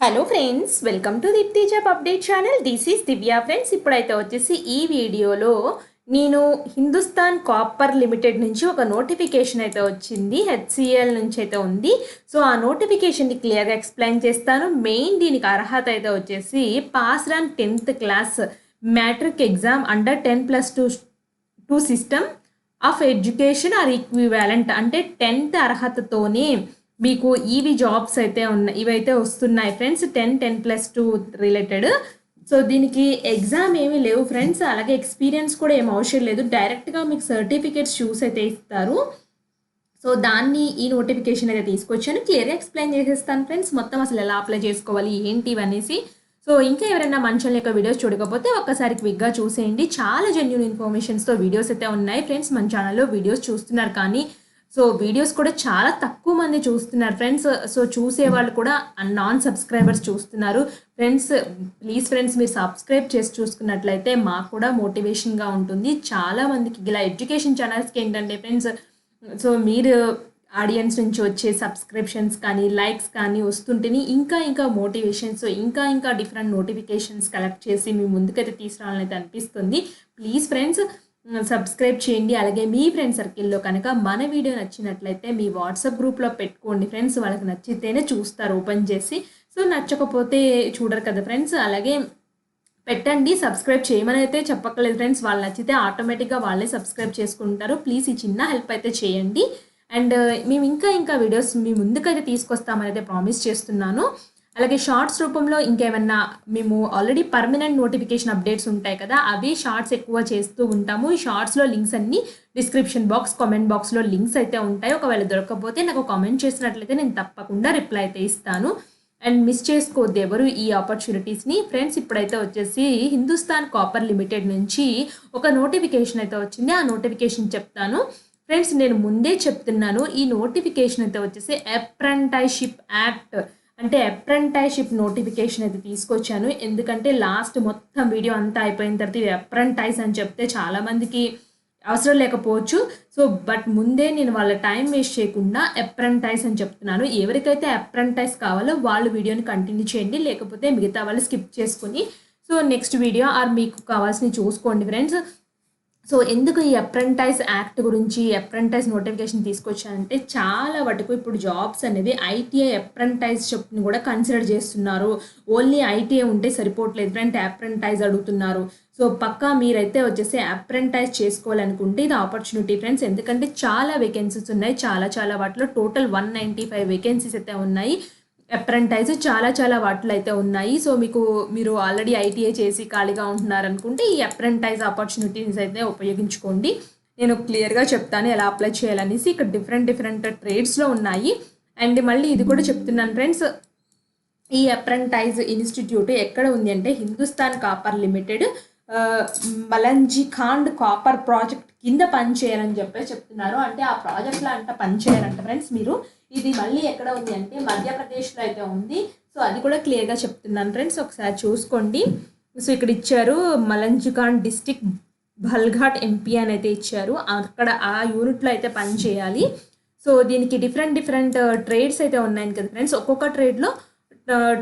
Hello friends, welcome to Deepthi job update channel. This is Divya friends. ఇప్పుడైతే వచ్చేసి ఈ వీడియోలో నేను హిందుస్థాన్ కాపర్ లిమిటెడ్ నుంచి ఒక నోటిఫికేషన్ అయితే వచ్చింది, హెచ్సిఎల్ నుంచి అయితే ఉంది. సో ఆ నోటిఫికేషన్ని క్లియర్గా ఎక్స్ప్లెయిన్ చేస్తాను. మెయిన్ దీనికి అర్హత అయితే వచ్చేసి పాస్ రన్ 10th class matric exam under 10+2 system of education or equivalent. అంటే 10th అర్హతతోనే మీకు ఈవి జాబ్స్ అయితే ఉన్నాయి, ఇవైతే వస్తున్నాయి ఫ్రెండ్స్. 10+2 రిలేటెడ్. సో దీనికి ఎగ్జామ్ ఏమీ లేవు ఫ్రెండ్స్, అలాగే ఎక్స్పీరియన్స్ కూడా ఏం అవసరం లేదు. డైరెక్ట్గా మీకు సర్టిఫికేట్స్ చూస్ అయితే ఇస్తారు. సో దాన్ని ఈ నోటిఫికేషన్ అయితే తీసుకొచ్చాను, క్లియర్గా ఎక్స్ప్లెయిన్ చేసేస్తాను ఫ్రెండ్స్. మొత్తం అసలు ఎలా అప్లై చేసుకోవాలి ఏంటి ఇవనేసి. సో ఇంకా ఎవరైనా మన ఛానల్ యొక్క వీడియోస్ చూడకపోతే ఒక్కసారి క్విక్గా చూసేయండి. చాలా జెన్యూన్ ఇన్ఫర్మేషన్స్తో వీడియోస్ అయితే ఉన్నాయి ఫ్రెండ్స్. మన ఛానల్లో వీడియోస్ చూస్తున్నారు కానీ సో వీడియోస్ కూడా చాలా తక్కువ మంది చూస్తున్నారు ఫ్రెండ్స్. సో చూసే వాళ్ళు కూడా నాన్ సబ్స్క్రైబర్స్ చూస్తున్నారు ఫ్రెండ్స్. ప్లీజ్ ఫ్రెండ్స్, మీరు సబ్స్క్రైబ్ చేసి చూసుకున్నట్లయితే మాకు కూడా మోటివేషన్గా ఉంటుంది. చాలా మందికి ఇలా ఎడ్యుకేషన్ ఛానల్స్కి ఏంటంటే ఫ్రెండ్స్, సో మీరు ఆడియన్స్ నుంచి వచ్చే సబ్స్క్రిప్షన్స్ కానీ లైక్స్ కానీ వస్తుంటేనే ఇంకా మోటివేషన్స్, ఇంకా డిఫరెంట్ నోటిఫికేషన్స్ కలెక్ట్ చేసి మీ ముందుకైతే తీసుకురావాలని అయితే అనిపిస్తుంది. ప్లీజ్ ఫ్రెండ్స్ సబ్స్క్రైబ్ చేయండి. అలాగే మీ ఫ్రెండ్ సర్కిల్లో కనుక మన వీడియో నచ్చినట్లయితే మీ వాట్సాప్ గ్రూప్లో పెట్టుకోండి ఫ్రెండ్స్. వాళ్ళకి నచ్చితేనే చూస్తారు ఓపెన్ చేసి, సో నచ్చకపోతే చూడరు కదా ఫ్రెండ్స్. అలాగే పెట్టండి, సబ్స్క్రైబ్ చేయమని అయితే చెప్పక్కర్లేదు ఫ్రెండ్స్. వాళ్ళు నచ్చితే ఆటోమేటిక్గా వాళ్ళే సబ్స్క్రైబ్ చేసుకుంటారు. ప్లీజ్ ఈ చిన్న హెల్ప్ అయితే చేయండి. అండ్ మేము ఇంకా వీడియోస్ మీ ముందుకైతే తీసుకొస్తామని అయితే ప్రామిస్ చేస్తున్నాను. అలాగే షార్ట్స్ రూపంలో ఇంకేమన్నా మేము ఆల్రెడీ పర్మనెంట్ నోటిఫికేషన్ అప్డేట్స్ ఉంటాయి కదా, అవి షార్ట్స్ ఎక్కువ చేస్తూ ఉంటాము. ఈ షార్ట్స్లో లింక్స్ అన్ని డిస్క్రిప్షన్ బాక్స్, కామెంట్ బాక్స్లో లింక్స్ అయితే ఉంటాయి. ఒకవేళ దొరకకపోతే నాకు కామెంట్ చేసినట్లయితే నేను తప్పకుండా రిప్లై అయితే ఇస్తాను. అండ్ మిస్ చేసుకోవద్దు ఎవరు ఈ ఆపర్చునిటీస్ని ఫ్రెండ్స్. ఇప్పుడైతే వచ్చేసి హిందుస్థాన్ కాపర్ లిమిటెడ్ నుంచి ఒక నోటిఫికేషన్ అయితే వచ్చింది. ఆ నోటిఫికేషన్ చెప్తాను ఫ్రెండ్స్. నేను ముందే చెప్తున్నాను, ఈ నోటిఫికేషన్ అయితే వచ్చేసి అప్రెంటిస్షిప్ యాక్ట్ అంటే అప్రెంటిస్షిప్ నోటిఫికేషన్ అయితే తీసుకొచ్చాను. ఎందుకంటే లాస్ట్ మొత్తం వీడియో అంతా అయిపోయిన తర్వాత ఇది అప్రెంటైజ్ అని చెప్తే చాలామందికి అవసరం లేకపోవచ్చు. సో బట్ ముందే నేను వాళ్ళ టైం వేస్ట్ చేయకుండా అప్రెంటైజ్ అని చెప్తున్నాను. ఎవరికైతే అప్రెంటైజ్ కావాలో వాళ్ళు వీడియోని కంటిన్యూ చేయండి, లేకపోతే మిగతా వాళ్ళు స్కిప్ చేసుకుని సో నెక్స్ట్ వీడియో ఆర్ మీకు కావాల్సినవి చూసుకోండి ఫ్రెండ్స్. సో ఎందుకు ఈ అప్రెంటైజ్ యాక్ట్ గురించి, అప్రెంటైజ్ నోటిఫికేషన్ తీసుకొచ్చానంటే చాలా వరకు ఇప్పుడు జాబ్స్ అనేవి ఐటీఐ అప్రెంటైజ్షిప్ని కూడా కన్సిడర్ చేస్తున్నారు. ఓన్లీ ఐటీఐ ఉంటే సరిపోవట్లేదు ఫ్రెండ్, అప్రెంటైజ్ అడుగుతున్నారు. సో పక్కా మీరైతే వచ్చేసి అప్రెంటైజ్ చేసుకోవాలనుకుంటే ఇది ఆపర్చునిటీ ఫ్రెండ్స్. ఎందుకంటే చాలా వేకెన్సీస్ ఉన్నాయి, చాలా వాటిలో టోటల్ 195 వేకెన్సీస్ అయితే ఉన్నాయి. అప్రెంటైజ్ చాలా వాటిలో అయితే ఉన్నాయి. సో మీరు ఆల్రెడీ ఐటీఐ చేసి ఖాళీగా ఉంటున్నారనుకుంటే ఈ అప్రెంటైజ్ ఆపర్చునిటీస్ అయితే ఉపయోగించుకోండి. నేను క్లియర్గా చెప్తాను ఎలా అప్లై చేయాలనేసి. ఇక్కడ డిఫరెంట్ ట్రేడ్స్లో ఉన్నాయి. అండ్ మళ్ళీ ఇది కూడా చెప్తున్నాను ఫ్రెండ్స్, ఈ అప్రెంటైజ్ ఇన్స్టిట్యూట్ ఎక్కడ ఉంది అంటే Hindustan copper limited Malanjkhand copper project కింద పనిచేయాలని చెప్తున్నారు. అంటే ఆ ప్రాజెక్ట్లో పనిచేయాలంట ఫ్రెండ్స్ మీరు. ఇది మళ్ళీ ఎక్కడ ఉంది అంటే మధ్యప్రదేశ్లో అయితే ఉంది. సో అది కూడా క్లియర్గా చెప్తున్నాను ఫ్రెండ్స్, ఒకసారి చూసుకోండి. సో ఇక్కడ ఇచ్చారు మలంజిఖాండ్ డిస్టిక్ బల్ఘాట్ ఎంపీ అని అయితే ఇచ్చారు. అక్కడ ఆ యూనిట్లో అయితే పని చేయాలి. సో దీనికి డిఫరెంట్ ట్రేడ్స్ అయితే ఉన్నాయి కదా ఫ్రెండ్స్. ఒక్కొక్క ట్రేడ్లో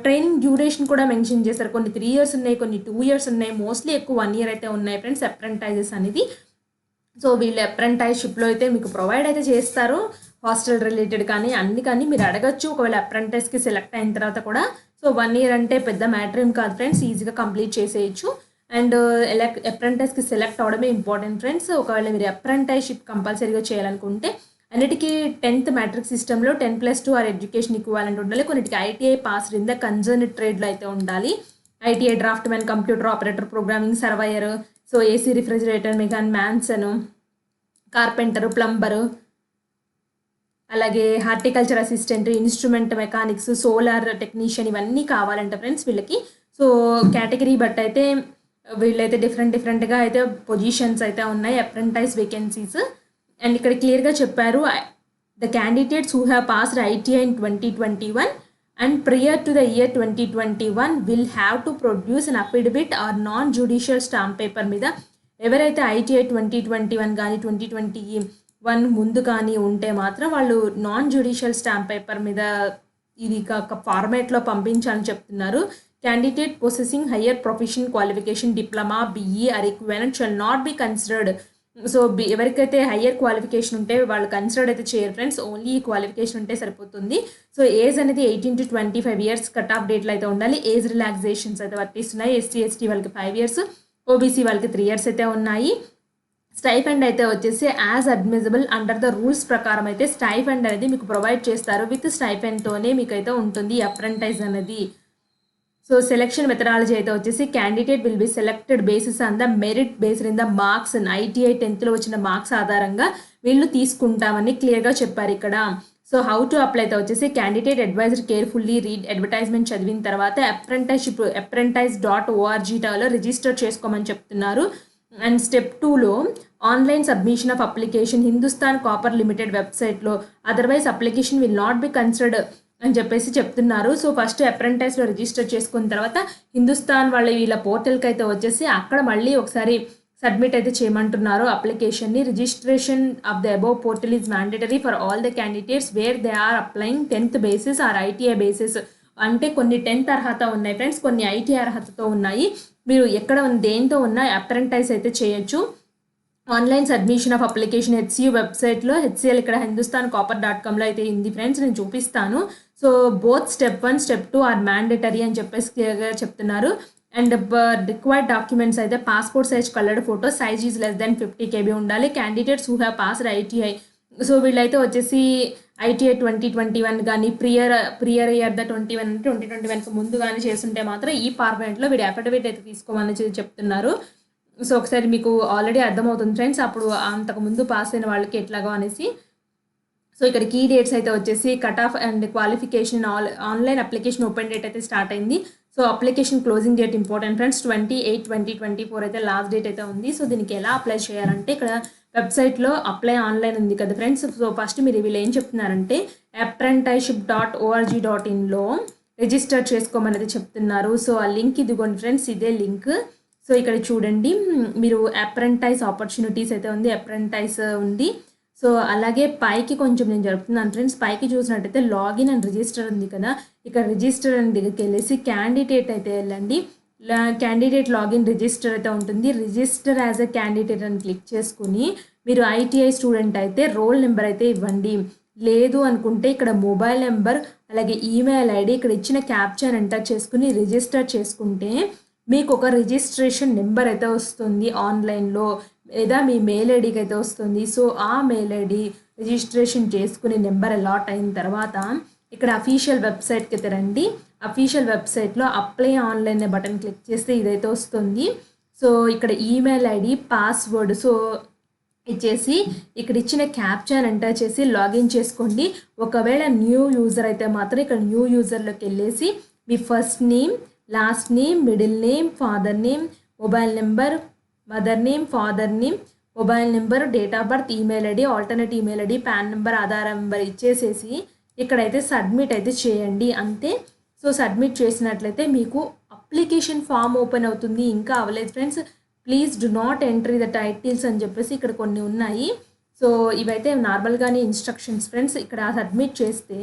ట్రైనింగ్ డ్యూరేషన్ కూడా మెన్షన్ చేశారు. కొన్ని 3 years ఉన్నాయి, కొన్ని 2 years ఉన్నాయి, మోస్ట్లీ ఎక్కువ 1 year అయితే ఉన్నాయి ఫ్రెండ్స్ అప్రెంటైజెస్ అనేది. సో వీళ్ళు అప్రెంటైజ్షిప్లో అయితే మీకు ప్రొవైడ్ అయితే చేస్తారు, హాస్టల్ రిలేటెడ్ కానీ మీరు అడగచ్చు ఒకవేళ అప్రెంటైజ్కి సెలెక్ట్ అయిన తర్వాత కూడా. సో 1 year అంటే పెద్ద మ్యాటర్ ఏం కాదు ఫ్రెండ్స్, ఈజీగా కంప్లీట్ చేసేయచ్చు. అండ్ అప్రెంటైజ్కి సెలెక్ట్ అవడమే ఇంపార్టెంట్ ఫ్రెండ్స్. ఒకవేళ మీరు అప్రెంటైజ్షిప్ కంపల్సరీగా చేయాలనుకుంటే అన్నిటికీ 10th మ్యాట్రిక్ సిస్టంలో 10+2 ఆర్ ఎడ్యుకేషన్ ఈక్వాలెంట్ ఉండాలి. కొన్నిటికి ITI pass in the concern ట్రేడ్లో అయితే ఉండాలి. ITI draftsman, computer operator, programming, surveyor, so AC refrigerator, mason, carpenter, plumber, అలాగే horticulture assistant, instrument mechanics, solar technician, ఇవన్నీ కావాలంట ఫ్రెండ్స్ వీళ్ళకి. సో కేటగిరీ బట్ అయితే వీళ్ళైతే డిఫరెంట్గా అయితే పొజిషన్స్ అయితే ఉన్నాయి, అప్రెంటైజ్ వేకెన్సీస్. అండ్ ఇక్కడ క్లియర్గా చెప్పారు, the candidates who have passed ITI in 2021 and prior to the year 2021 will have to produce an affidavit or non judicial stamp paper మీద. ఎవరైతే ఐటీఐ 2021 కానీ 2021 ముందు కానీ ఉంటే మాత్రం వాళ్ళు నాన్ జ్యుడిషియల్ స్టాంప్ పేపర్ మీద ఇది కాక ఫార్మాట్లో పంపించాలని చెప్తున్నారు. Candidate possessing higher profession qualification diploma BE or equivalent shall not be considered. So ఎవరికైతే హయ్యర్ క్వాలిఫికేషన్ ఉంటే వాళ్ళు కన్సిడర్డ్ అయితే చేయరు ఫ్రెండ్స్, ఓన్లీ ఈ క్వాలిఫికేషన్ ఉంటే సరిపోతుంది. సో ఏజ్ అనేది 18 to 25 years కట్ ఆఫ్ డేట్లో అయితే ఉండాలి. ఏజ్ రిలాక్సేషన్స్ అయితే వర్తిస్తున్నాయి. SC/ST వాళ్ళకి 5 years, OBC వాళ్ళకి 3 years అయితే ఉన్నాయి. స్టైఫండ్ అయితే వచ్చేసి as admissible under the rules ప్రకారం అయితే స్టైఫండ్ అనేది మీకు ప్రొవైడ్ చేస్తారు. విత్ స్టైఫండ్తోనే మీకు అయితే ఉంటుంది అప్రెంటైజ్ అనేది. సో సెలెక్షన్ మెథడాలజీ అయితే వచ్చేసి candidate will be selected basis on the merit based in the marks. ITI 10th వచ్చిన మార్క్స్ ఆధారంగా వీళ్ళు తీసుకుంటామని క్లియర్గా చెప్పారు ఇక్కడ. సో హౌ టు అప్లై అయితే వచ్చేసి candidate advised carefully read advertisement చదివిన తర్వాత apprentice.org.లో రిజిస్టర్ చేసుకోమని చెప్తున్నారు. అండ్ స్టెప్ 2లో online submission of application Hindustan copper limited వెబ్సైట్లో, otherwise application will not be considered అని చెప్పేసి చెప్తున్నారు. సో ఫస్ట్ అప్రెంటైస్లో రిజిస్టర్ చేసుకున్న తర్వాత హిందుస్థాన్ వీళ్ళ పోర్టల్కి అయితే వచ్చేసి అక్కడ మళ్ళీ ఒకసారి సబ్మిట్ అయితే చేయమంటున్నారు అప్లికేషన్ని. Registration of the above portal is mandatory for all the candidates where they are applying 10th basis or ITI basis. అంటే కొన్ని 10th అర్హత ఉన్నాయి ఫ్రెండ్స్, కొన్ని ITI అర్హతతో ఉన్నాయి. మీరు ఎక్కడ దేంతో ఉన్న అప్రెంటైజ్ అయితే చేయొచ్చు. Online submission of application HCU వెబ్సైట్లో, HCL ఇక్కడ hindusthancopper.comలో అయితే ఉంది ఫ్రెండ్స్, నేను చూపిస్తాను. So both step 1 step 2 are mandatory అని చెప్పేసి క్లియర్గా చెప్తున్నారు. అండ్ రిక్వైర్డ్ డాక్యుమెంట్స్ అయితే passport size coloured photo, size is less than 50 KB ఉండాలి. Candidates who have passed ITI, so వీళ్ళైతే వచ్చేసి ITI 2021 కానీ ప్రియర్ ఇయర్ ద 21 అంటే 2021కి ముందు కానీ చేస్తుంటే మాత్రం ఈ ఫార్మాట్లో వీడి అఫిడవిట్ అయితే తీసుకోమని చెప్తున్నారు. సో ఒకసారి మీకు ఆల్రెడీ అర్థమవుతుంది ఫ్రెండ్స్, అప్పుడు అంతకుముందు పాస్ అయిన వాళ్ళకి ఎట్లాగో అనేసి. సో ఇక్కడ కీ డేట్స్ అయితే వచ్చేసి cut off and qualification online application open date అయితే స్టార్ట్ అయింది. So application closing date important friends, 28/20/24 అయితే లాస్ట్ డేట్ అయితే ఉంది. సో దీనికి ఎలా అప్లై చేయాలంటే ఇక్కడ వెబ్సైట్లో అప్లై ఆన్లైన్ ఉంది కదా ఫ్రెండ్స్. సో ఫస్ట్ మీరు వీళ్ళు ఏం చెప్తున్నారంటే apprenticeship.org.inలో రిజిస్టర్ చేసుకోమనేది చెప్తున్నారు. సో ఆ లింక్ ఇదిగోండి ఫ్రెండ్స్, ఇదే లింక్. సో ఇక్కడ చూడండి, మీరు అప్రెంటైజ్ ఆపర్చునిటీస్ అయితే ఉంది, అప్రెంటైజ్ ఉంది. సో అలాగే పైకి కొంచెం నేను జరుపుతున్నాను ఫ్రెండ్స్, పైకి చూసినట్టయితే లాగిన్ అండ్ రిజిస్టర్ ఉంది కదా, ఇక్కడ రిజిస్టర్ అని దగ్గరికి వెళ్ళేసి క్యాండిడేట్ అయితే వెళ్ళండి. క్యాండిడేట్ లాగిన్ రిజిస్టర్ అయితే ఉంటుంది. రిజిస్టర్ యాజ్ ఎ క్యాండిడేట్ అని క్లిక్ చేసుకుని మీరు ITI స్టూడెంట్ అయితే రోల్ నెంబర్ అయితే ఇవ్వండి. లేదు అనుకుంటే ఇక్కడ మొబైల్ నెంబర్ అలాగే ఈమెయిల్ ID ఇక్కడ ఇచ్చిన క్యాప్చర్ ఎంటర్ చేసుకుని రిజిస్టర్ చేసుకుంటే మీకు ఒక రిజిస్ట్రేషన్ నెంబర్ అయితే వస్తుంది ఆన్లైన్లో, లేదా మీ మెయిల్ ఐడికి అయితే వస్తుంది. సో ఆ మెయిల్ ID రిజిస్ట్రేషన్ చేసుకుని నెంబర్ అలాట్ అయిన తర్వాత ఇక్కడ అఫీషియల్ వెబ్సైట్కి అయితే రండి. అఫీషియల్ వెబ్సైట్లో అప్లై ఆన్లైన్ బటన్ క్లిక్ చేస్తే ఇదైతే వస్తుంది. సో ఇక్కడ ఈమెయిల్ ID పాస్వర్డ్ సో ఇచ్చేసి ఇక్కడ ఇచ్చిన క్యాప్చర్ ఎంటర్ చేసి లాగిన్ చేసుకోండి. ఒకవేళ న్యూ యూజర్ అయితే మాత్రం ఇక్కడ న్యూ యూజర్లోకి వెళ్ళేసి మీ first name, last name, middle name, father name, mobile number, mother name, father name, mobile number, date of birth, email ID, alternate email ID, PAN number, Aadhaar number ఇచ్చేసేసి ఇక్కడైతే సబ్మిట్ అయితే చేయండి అంతే. సో సబ్మిట్ చేసినట్లయితే మీకు అప్లికేషన్ ఫామ్ ఓపెన్ అవుతుంది. ఇంకా అవ్వలేదు friends, please do not entry the titles అని చెప్పేసి ఇక్కడ కొన్ని ఉన్నాయి. సో ఇవైతే నార్మల్గానే ఇన్స్ట్రక్షన్స్ ఫ్రెండ్స్. ఇక్కడ సబ్మిట్ చేస్తే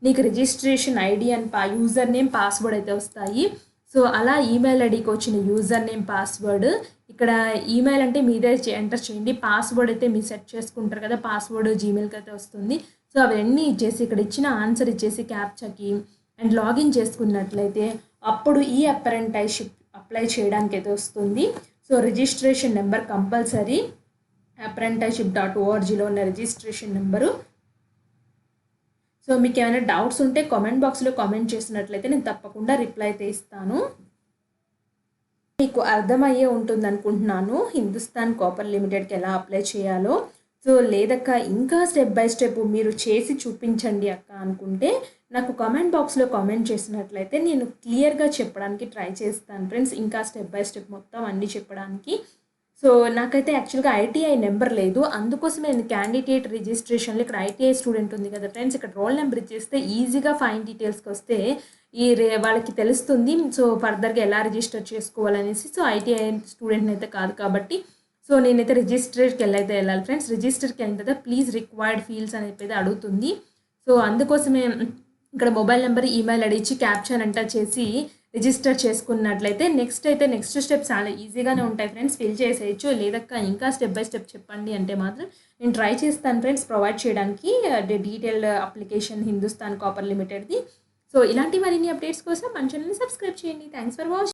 నీకు registration ID and user name, password అయితే వస్తాయి. సో అలా ఈమెయిల్ IDకి వచ్చిన యూజర్ నేమ్, పాస్వర్డ్, ఇక్కడ ఈమెయిల్ అంటే మీదే ఎంటర్ చేయండి, పాస్వర్డ్ అయితే మీరు సెట్ చేసుకుంటారు కదా, పాస్వర్డ్ జీమెయిల్కి అయితే వస్తుంది. సో అవన్నీ ఇచ్చేసి ఇక్కడ ఇచ్చిన ఆన్సర్ ఇచ్చేసి క్యాప్చాకి అండ్ లాగిన్ చేసుకున్నట్లయితే అప్పుడు ఈ అప్రెంటైషిప్ అప్లై చేయడానికి అయితే వస్తుంది. సో రిజిస్ట్రేషన్ నెంబర్ కంపల్సరీ, apprenticeship.orgలో ఉన్న రిజిస్ట్రేషన్ నెంబరు. సో మీకు ఏమైనా డౌట్స్ ఉంటే కామెంట్ బాక్స్లో కామెంట్ చేసినట్లయితే నేను తప్పకుండా రిప్లై అయితే ఇస్తాను. మీకు అర్థమయ్యే ఉంటుంది అనుకుంటున్నాను హిందుస్థాన్ కాపర్ లిమిటెడ్కి ఎలా అప్లై చేయాలో. సో లేదక్క ఇంకా స్టెప్ బై స్టెప్ మీరు చేసి చూపించండి అక్క అనుకుంటే నాకు కామెంట్ బాక్స్లో కామెంట్ చేసినట్లయితే నేను క్లియర్గా చెప్పడానికి ట్రై చేస్తాను ఫ్రెండ్స్, ఇంకా స్టెప్ బై స్టెప్ మొత్తం అన్నీ చెప్పడానికి. సో నాకైతే యాక్చువల్గా ITI నెంబర్ లేదు, అందుకోసం నేను క్యాండిడేట్ రిజిస్ట్రేషన్లో ఇక్కడ ITI స్టూడెంట్ ఉంది కదా ఫ్రెండ్స్, ఇక్కడ రోల్ నెంబర్ ఇచ్చేస్తే ఈజీగా ఫైన్ డీటెయిల్స్కి వస్తే వాళ్ళకి తెలుస్తుంది. సో ఫర్దర్గా ఎలా రిజిస్టర్ చేసుకోవాలనేసి. సో ITI స్టూడెంట్ని అయితే కాదు కాబట్టి సో నేనైతే రిజిస్టర్కి వెళ్ళాలి ఫ్రెండ్స్. రిజిస్టర్కి వెళ్ళిన తర్వాత ప్లీజ్ రిక్వైర్డ్ ఫీల్డ్స్ అనేది అడుగుతుంది. సో అందుకోసమే ఇక్కడ మొబైల్ నెంబర్, ఈమెయిల్ ఐడి ఇచ్చి క్యాప్చర్ ఎంటర్ చేసి రిజిస్టర్ చేసుకున్నట్లయితే నెక్స్ట్ స్టెప్ చాలా ఈజీగానే ఉంటాయి ఫ్రెండ్స్. ఫిల్ చేసేయచ్చు. లేదక్క ఇంకా స్టెప్ బై స్టెప్ చెప్పండి అంటే మాత్రం నేను ట్రై చేస్తాను ఫ్రెండ్స్ ప్రొవైడ్ చేయడానికి డీటెయిల్డ్ అప్లికేషన్ హిందుస్థాన్ కాపర్ లిమిటెడ్ది. సో ఇలాంటి మరిన్ని అప్డేట్స్ కోసం మన ఛానల్ని సబ్స్క్రైబ్ చేయండి. Thanks for watching.